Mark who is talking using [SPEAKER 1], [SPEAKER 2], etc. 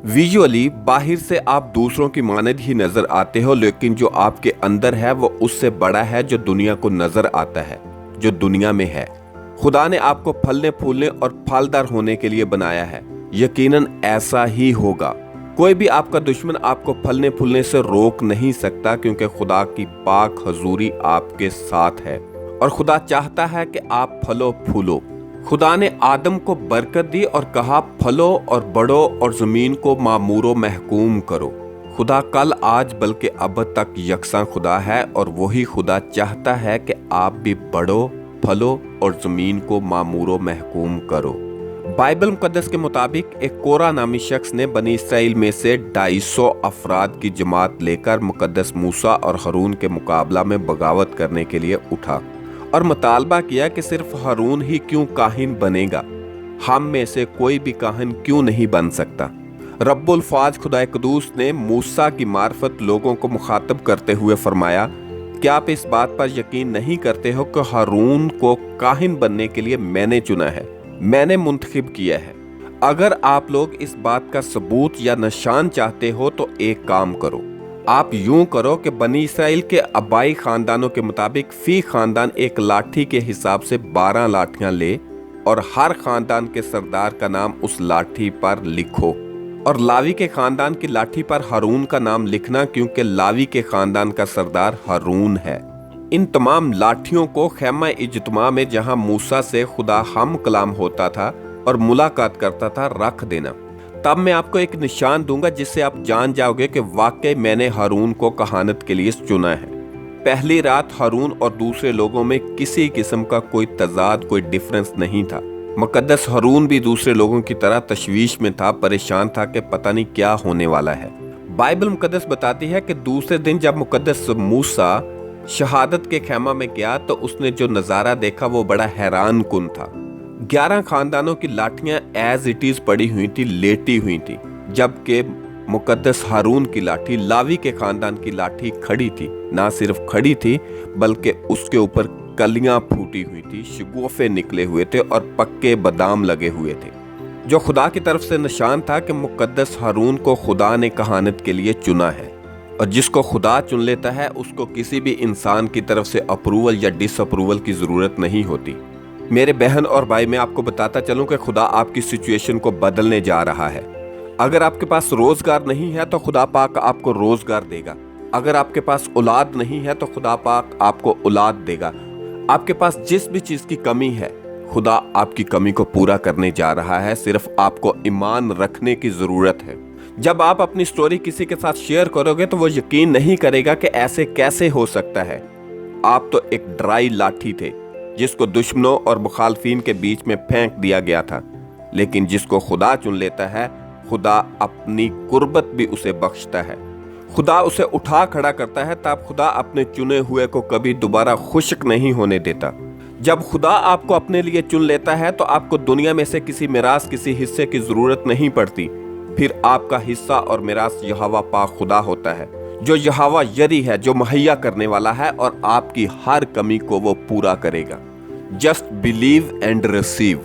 [SPEAKER 1] Visually बाहर से आप दूसरों की मानद ही नजर आते हो, लेकिन जो आपके अंदर है वो उससे बड़ा है जो दुनिया को नजर आता है, जो दुनिया में है। खुदा ने आपको फलने फूलने और फलदार होने के लिए बनाया है। यकीनन ऐसा ही होगा। कोई भी आपका दुश्मन आपको फलने फूलने से रोक नहीं सकता, क्योंकि खुदा की पाक हजूरी आपके साथ है और खुदा चाहता है कि आप फलो फूलो। खुदा ने आदम को बरकत दी और कहा फलो और बढ़ो और जमीन को मामूरो महकूम करो। खुदा कल आज बल्कि अब तक यकसा खुदा है और वही खुदा चाहता है कि आप भी बढ़ो, फलो और जमीन को मामूरो महकूम करो। बाइबल मुकद्दस के मुताबिक एक कोरा नामी शख्स ने बनी इसराइल में से 250 अफराद की जमात लेकर मुकद्दस मूसा और हारून के मुकाबला में बगावत करने के लिए उठा और मुतालबा किया कि सिर्फ हारून ही क्यों काहिन बनेगा, हम में से कोई भी काहिन क्यों नहीं बन सकता। रब्बुल फाज खुदाए कदूस ने मूसा की मार्फत लोगों को मुखातब करते हुए फरमाया, क्या आप इस बात पर यकीन नहीं करते हो कि हारून को काहिन बनने के लिए मैंने चुना है, मैंने मुंतखब किया है। अगर आप लोग इस बात का सबूत या निशान चाहते हो तो एक काम करो, आप यूं करो कि बनी इसराइल के आबाई खानदानों के मुताबिक फी खानदान एक लाठी के हिसाब से 12 लाठियां ले और हर खानदान के सरदार का नाम उस लाठी पर लिखो। और लावी के खानदान की लाठी पर हारून का नाम लिखना, क्योंकि लावी के खानदान का सरदार हारून है। इन तमाम लाठियों को खैमा इज्तिमा में जहां मूसा से खुदा हम कलाम होता था और मुलाकात करता था रख देना। तब मैं आपको एक निशान दूंगा जिससे आप जान जाओगे कि वाकई मैंने हारून को कहानत के लिए चुना है। पहली रात हारून और दूसरे लोगों में किसी किस्म का कोई तजाद, कोई डिफरेंस नहीं था। मुकद्दस हारून भी दूसरे लोगों की तरह तशवीश में था, परेशान था कि पता नहीं क्या होने वाला है। बाइबल मुकद्दस बताती है कि दूसरे दिन जब मुकद्दस मूसा शहादत के खैमा में गया तो उसने जो नज़ारा देखा वो बड़ा हैरान कुन था। 11 खानदानों की लाठियां एज इट इज पड़ी हुई थी, लेटी हुई थी, जबकि मुकद्दस हारून की लाठी, लावी के खानदान की लाठी खड़ी थी। ना सिर्फ खड़ी थी बल्कि उसके ऊपर कलियां फूटी हुई थी, शगुफे निकले हुए थे और पक्के बादाम लगे हुए थे, जो खुदा की तरफ से निशान था कि मुकद्दस हारून को खुदा ने कहानत के लिए चुना है। और जिसको खुदा चुन लेता है उसको किसी भी इंसान की तरफ से अप्रूवल या डिसअप्रूवल की जरूरत नहीं होती। मेरे बहन और भाई, मैं आपको बताता चलूं कि खुदा आपकी सिचुएशन को बदलने जा रहा है। अगर आपके पास रोजगार नहीं है तो खुदा पाक आपको रोजगार देगा। अगर आपके पास औलाद नहीं है तो खुदा पाक आपको औलाद देगा। आपके पास जिस भी चीज की कमी है, खुदा आपकी कमी को पूरा करने जा रहा है। सिर्फ आपको ईमान रखने की जरूरत है। जब आप अपनी स्टोरी किसी के साथ शेयर करोगे तो वो यकीन नहीं करेगा कि ऐसे कैसे हो सकता है। आप तो एक ड्राई लाठी थे जिसको दुश्मनों और मुखालफिन के बीच में फेंक दिया गया था, लेकिन जिसको खुदा चुन लेता है, खुदा अपनी कुर्बत भी उसे बख्शता है। खुदा उसे उठा खड़ा करता है, तब खुदा अपने चुने हुए को कभी दोबारा खुश्क नहीं होने देता। जब खुदा आपको अपने लिए चुन लेता है तो आपको दुनिया में से किसी मिरास, किसी हिस्से की जरूरत नहीं पड़ती। फिर आपका हिस्सा और मिरास यहोवा पाक खुदा होता है, जो यहोवा यरी है, जो मुहैया करने वाला है और आपकी हर कमी को वो पूरा करेगा। Just believe and receive.